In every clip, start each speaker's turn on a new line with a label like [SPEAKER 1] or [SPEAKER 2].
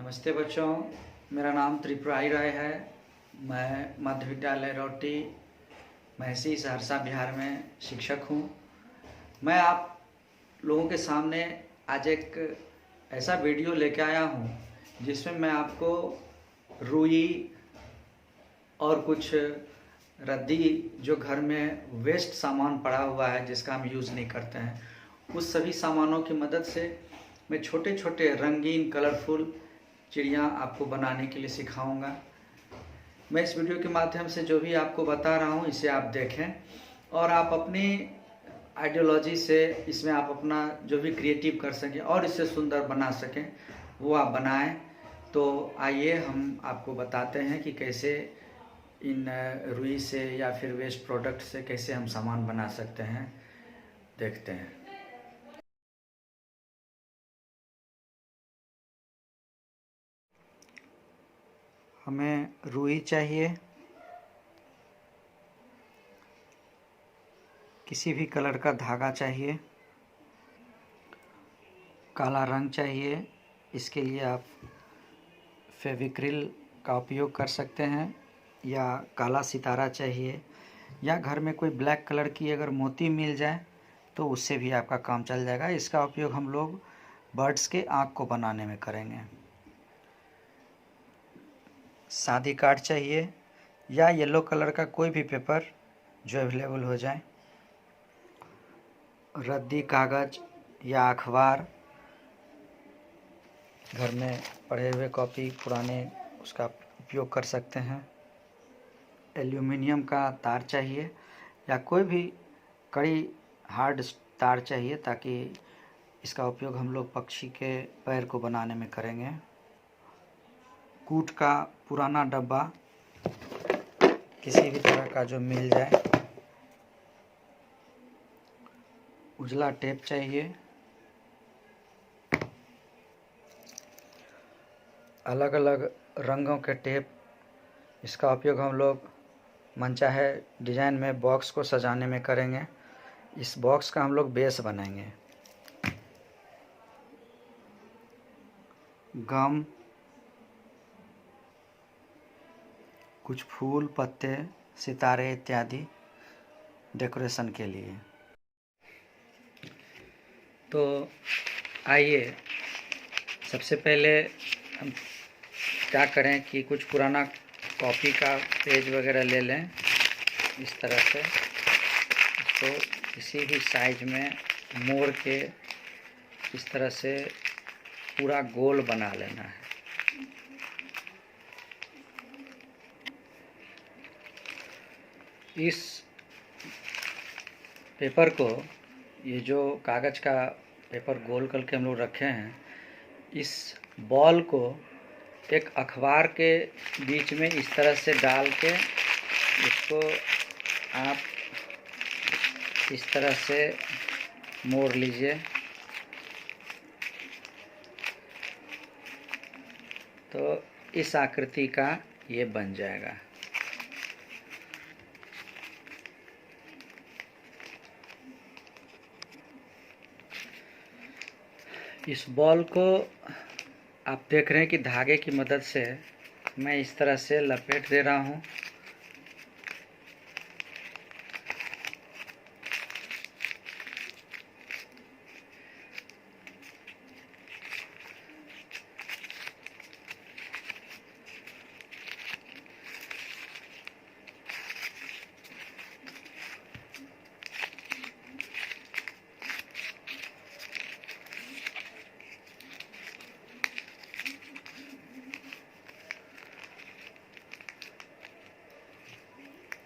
[SPEAKER 1] नमस्ते बच्चों, मेरा नाम त्रिपुरारी राय है। मैं मध्य विद्यालय रौटी महसी सहरसा बिहार में शिक्षक हूँ। मैं आप लोगों के सामने आज एक ऐसा वीडियो लेके आया हूँ जिसमें मैं आपको रुई और कुछ रद्दी जो घर में वेस्ट सामान पड़ा हुआ है जिसका हम यूज़ नहीं करते हैं, उस सभी सामानों की मदद से मैं छोटे छोटे रंगीन कलरफुल चिड़िया आपको बनाने के लिए सिखाऊंगा। मैं इस वीडियो के माध्यम से जो भी आपको बता रहा हूँ इसे आप देखें और आप अपनी आइडियोलॉजी से इसमें आप अपना जो भी क्रिएटिव कर सकें और इसे सुंदर बना सकें वो आप बनाएं। तो आइए हम आपको बताते हैं कि कैसे इन रुई से या फिर वेस्ट प्रोडक्ट से कैसे हम सामान बना सकते हैं। देखते हैं। हमें रुई चाहिए, किसी भी कलर का धागा चाहिए, काला रंग चाहिए। इसके लिए आप फेविक्रिल का उपयोग कर सकते हैं या काला सितारा चाहिए या घर में कोई ब्लैक कलर की अगर मोती मिल जाए तो उससे भी आपका काम चल जाएगा। इसका उपयोग हम लोग बर्ड्स के आँख को बनाने में करेंगे। शादी कार्ड चाहिए या येलो कलर का कोई भी पेपर जो अवेलेबल हो जाए, रद्दी कागज़ या अखबार, घर में पड़े हुए कॉपी पुराने उसका उपयोग कर सकते हैं। एल्यूमिनियम का तार चाहिए या कोई भी कड़ी हार्ड तार चाहिए ताकि इसका उपयोग हम लोग पक्षी के पैर को बनाने में करेंगे। कूट का पुराना डब्बा किसी भी तरह का जो मिल जाए, उजला टेप चाहिए, अलग अलग रंगों के टेप। इसका उपयोग हम लोग मनचाहे डिजाइन में बॉक्स को सजाने में करेंगे। इस बॉक्स का हम लोग बेस बनाएंगे। गम, कुछ फूल पत्ते सितारे इत्यादि डेकोरेशन के लिए। तो आइए सबसे पहले हम क्या करें कि कुछ पुराना कॉपी का पेज वगैरह ले लें। इस तरह से इसको किसी भी साइज में मोड़ के इस तरह से पूरा गोल बना लेना है। इस पेपर को, ये जो कागज़ का पेपर गोल करके हम लोग रखे हैं, इस बॉल को एक अखबार के बीच में इस तरह से डाल के इसको आप इस तरह से मोड़ लीजिए तो इस आकृति का ये बन जाएगा। इस बॉल को आप देख रहे हैं कि धागे की मदद से मैं इस तरह से लपेट दे रहा हूँ।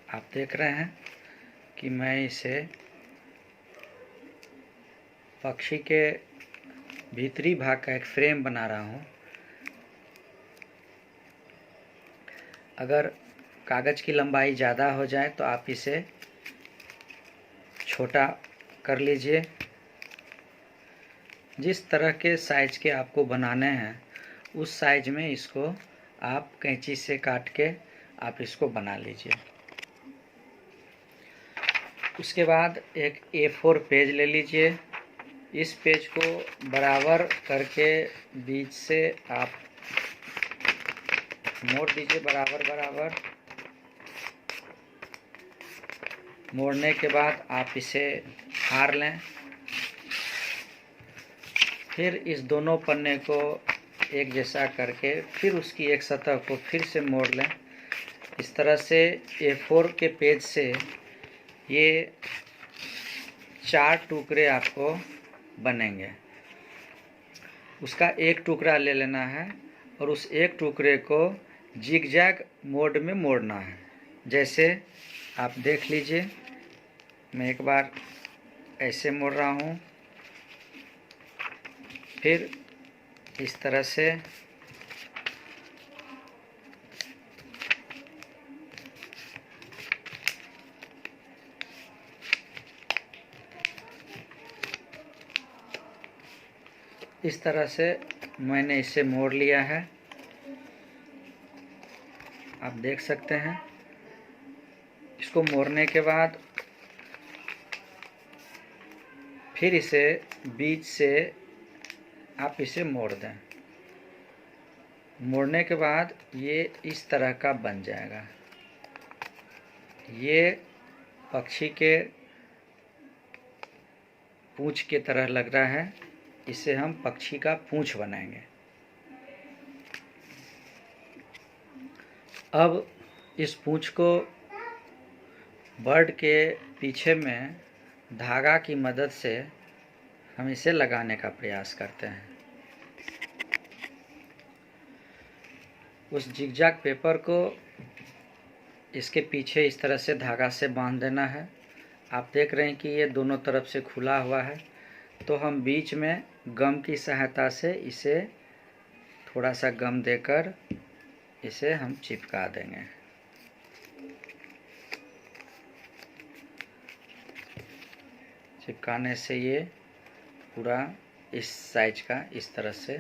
[SPEAKER 1] आप देख रहे हैं कि मैं इसे पक्षी के भीतरी भाग का एक फ्रेम बना रहा हूँ। अगर कागज़ की लंबाई ज़्यादा हो जाए तो आप इसे छोटा कर लीजिए। जिस तरह के साइज़ के आपको बनाने हैं उस साइज़ में इसको आप कैंची से काट के आप इसको बना लीजिए। उसके बाद एक A4 पेज ले लीजिए। इस पेज को बराबर करके बीच से आप मोड़ दीजिए, बराबर बराबर। मोड़ने के बाद आप इसे फाड़ लें। फिर इस दोनों पन्ने को एक जैसा करके फिर उसकी एक सतह को फिर से मोड़ लें। इस तरह से A4 के पेज से ये 4 टुकड़े आपको बनेंगे। उसका एक टुकड़ा ले लेना है और उस एक टुकड़े को जिगजैग मोड में मोड़ना है। जैसे आप देख लीजिए, मैं एक बार ऐसे मोड़ रहा हूँ, फिर इस तरह से, इस तरह से मैंने इसे मोड़ लिया है। आप देख सकते हैं। इसको मोड़ने के बाद फिर इसे बीच से आप इसे मोड़ दें। मोड़ने के बाद ये इस तरह का बन जाएगा। ये पक्षी के पूंछ की तरह लग रहा है। इसे हम पक्षी का पूंछ बनाएंगे। अब इस पूंछ को बर्ड के पीछे में धागा की मदद से हम इसे लगाने का प्रयास करते हैं। उस जिगजैग पेपर को इसके पीछे इस तरह से धागा से बांध देना है। आप देख रहे हैं कि ये दोनों तरफ से खुला हुआ है, तो हम बीच में गम की सहायता से इसे थोड़ा सा गम देकर इसे हम चिपका देंगे। चिपकाने से ये पूरा इस साइज का इस तरह से,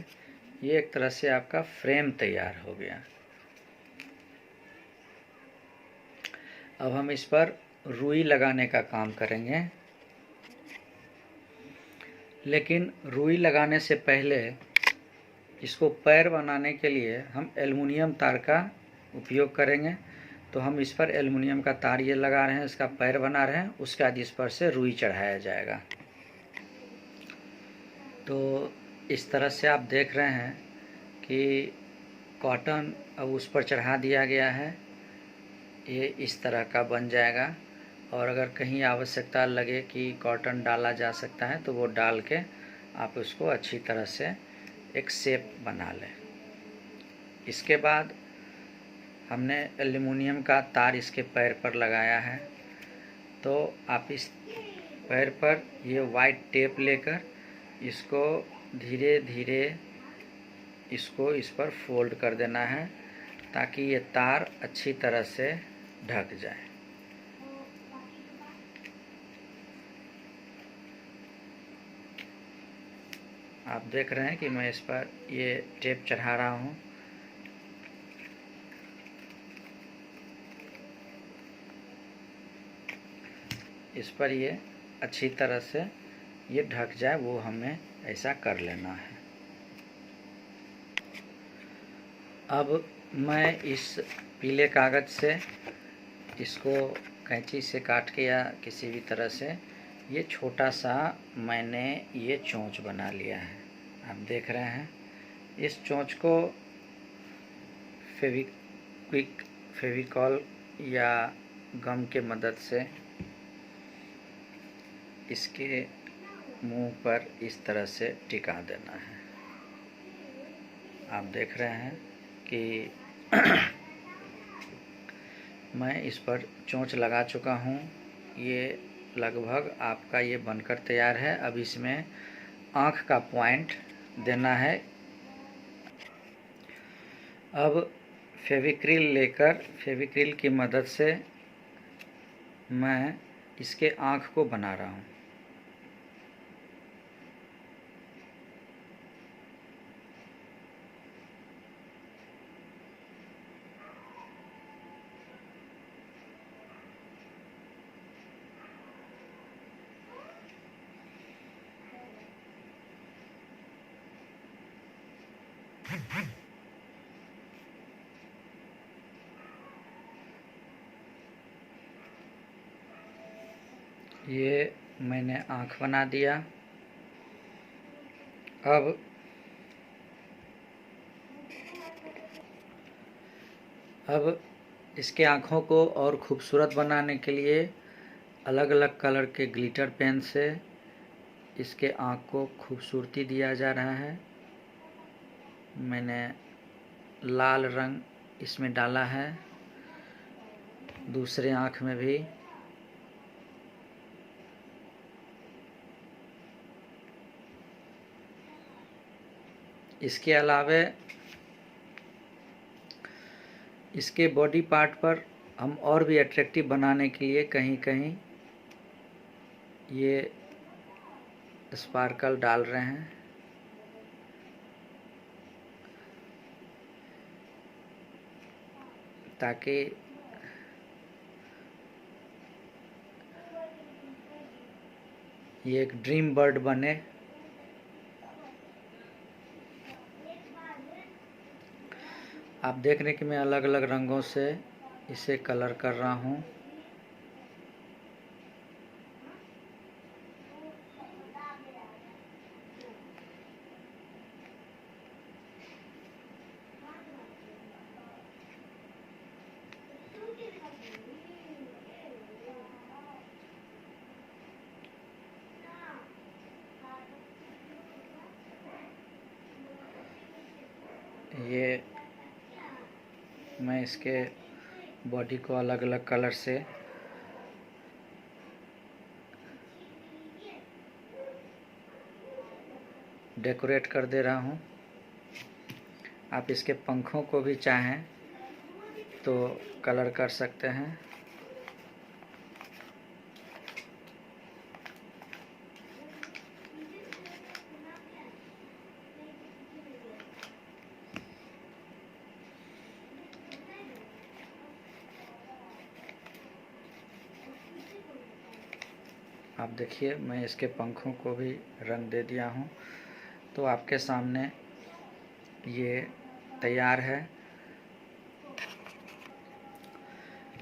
[SPEAKER 1] ये एक तरह से आपका फ्रेम तैयार हो गया। अब हम इस पर रुई लगाने का काम करेंगे, लेकिन रुई लगाने से पहले इसको पैर बनाने के लिए हम एल्युमिनियम तार का उपयोग करेंगे। तो हम इस पर एल्युमिनियम का तार ये लगा रहे हैं, इसका पैर बना रहे हैं। उसके बाद इस पर से रुई चढ़ाया जाएगा। तो इस तरह से आप देख रहे हैं कि कॉटन अब उस पर चढ़ा दिया गया है। ये इस तरह का बन जाएगा। और अगर कहीं आवश्यकता लगे कि कॉटन डाला जा सकता है तो वो डाल के आप उसको अच्छी तरह से एक शेप बना लें। इसके बाद हमने एल्युमिनियम का तार इसके पैर पर लगाया है। तो आप इस पैर पर ये वाइट टेप लेकर इसको धीरे धीरे इसको इस पर फोल्ड कर देना है, ताकि ये तार अच्छी तरह से ढक जाए। आप देख रहे हैं कि मैं इस पर ये टेप चढ़ा रहा हूँ। इस पर ये अच्छी तरह से ये ढक जाए, वो हमें ऐसा कर लेना है। अब मैं इस पीले कागज़ से इसको कैंची से काट के या किसी भी तरह से ये छोटा सा मैंने ये चोंच बना लिया है। आप देख रहे हैं। इस चोंच को फेविकॉल या गम के मदद से इसके मुंह पर इस तरह से टिका देना है। आप देख रहे हैं कि मैं इस पर चोंच लगा चुका हूँ। ये लगभग आपका ये बनकर तैयार है। अब इसमें आँख का पॉइंट देना है। अब फेविक्रिल लेकर फेविक्रिल की मदद से मैं इसके आँख को बना रहा हूँ। ये मैंने आँख बना दिया। अब इसके आँखों को और खूबसूरत बनाने के लिए अलग अलग कलर के ग्लिटर पेन से इसके आँख को खूबसूरती दिया जा रहा है। मैंने लाल रंग इसमें डाला है, दूसरे आँख में भी। इसके अलावे इसके बॉडी पार्ट पर हम और भी अट्रैक्टिव बनाने के लिए कहीं कहीं ये स्पार्कल डाल रहे हैं, ताकि ये एक ड्रीम बर्ड बने। आप देख रहे हैं कि मैं अलग अलग रंगों से इसे कलर कर रहा हूँ। ये मैं इसके बॉडी को अलग अलग कलर से डेकोरेट कर दे रहा हूँ। आप इसके पंखों को भी चाहें तो कलर कर सकते हैं। आप देखिए, मैं इसके पंखों को भी रंग दे दिया हूँ। तो आपके सामने ये तैयार है।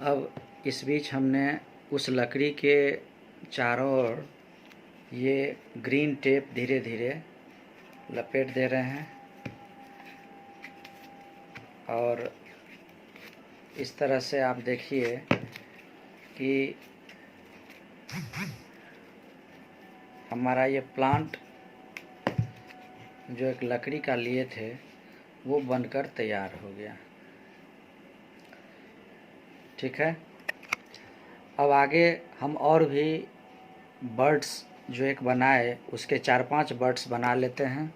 [SPEAKER 1] अब इस बीच हमने उस लकड़ी के चारों ओर ये ग्रीन टेप धीरे धीरे लपेट दे रहे हैं, और इस तरह से आप देखिए कि हमारा ये प्लांट जो एक लकड़ी का लिए थे वो बनकर तैयार हो गया। ठीक है। अब आगे हम और भी बर्ड्स जो एक बनाए उसके 4-5 बर्ड्स बना लेते हैं।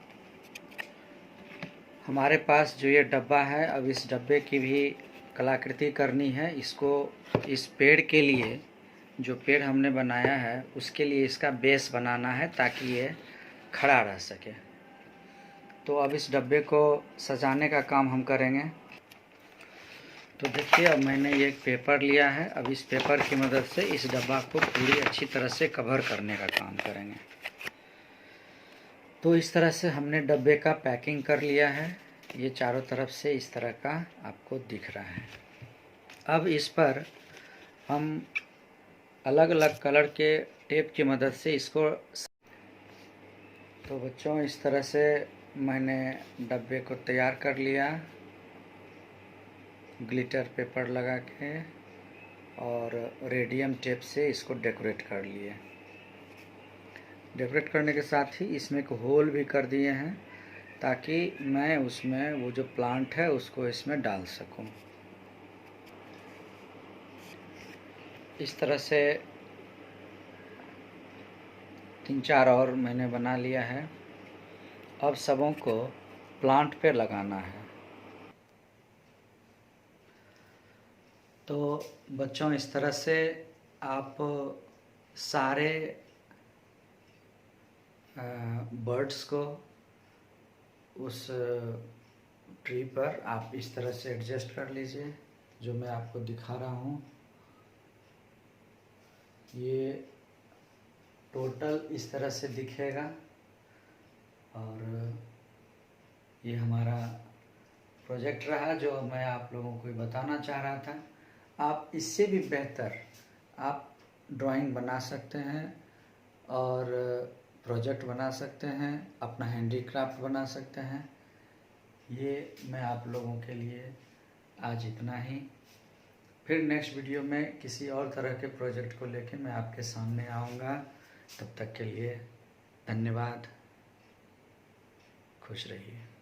[SPEAKER 1] हमारे पास जो ये डब्बा है, अब इस डब्बे की भी कलाकृति करनी है। इसको इस पेड़ के लिए, जो पेड़ हमने बनाया है उसके लिए इसका बेस बनाना है ताकि ये खड़ा रह सके। तो अब इस डब्बे को सजाने का काम हम करेंगे। तो देखिए, अब मैंने ये एक पेपर लिया है। अब इस पेपर की मदद से इस डब्बा को पूरी अच्छी तरह से कवर करने का काम करेंगे। तो इस तरह से हमने डब्बे का पैकिंग कर लिया है। ये चारों तरफ से इस तरह का आपको दिख रहा है। अब इस पर हम अलग अलग कलर के टेप की मदद से इसको, तो बच्चों इस तरह से मैंने डब्बे को तैयार कर लिया, ग्लिटर पेपर लगा के और रेडियम टेप से इसको डेकोरेट कर लिए। डेकोरेट करने के साथ ही इसमें एक होल भी कर दिए हैं ताकि मैं उसमें वो जो प्लांट है उसको इसमें डाल सकूं। इस तरह से 3-4 और मैंने बना लिया है। अब सबों को प्लांट पे लगाना है। तो बच्चों इस तरह से आप सारे बर्ड्स को उस ट्री पर आप इस तरह से एडजस्ट कर लीजिए, जो मैं आपको दिखा रहा हूँ। ये टोटल इस तरह से दिखेगा, और ये हमारा प्रोजेक्ट रहा जो मैं आप लोगों को बताना चाह रहा था। आप इससे भी बेहतर आप ड्राइंग बना सकते हैं और प्रोजेक्ट बना सकते हैं, अपना हैंडीक्राफ्ट बना सकते हैं। ये मैं आप लोगों के लिए आज इतना ही। फिर नेक्स्ट वीडियो में किसी और तरह के प्रोजेक्ट को लेके मैं आपके सामने आऊँगा। तब तक के लिए धन्यवाद। खुश रहिए।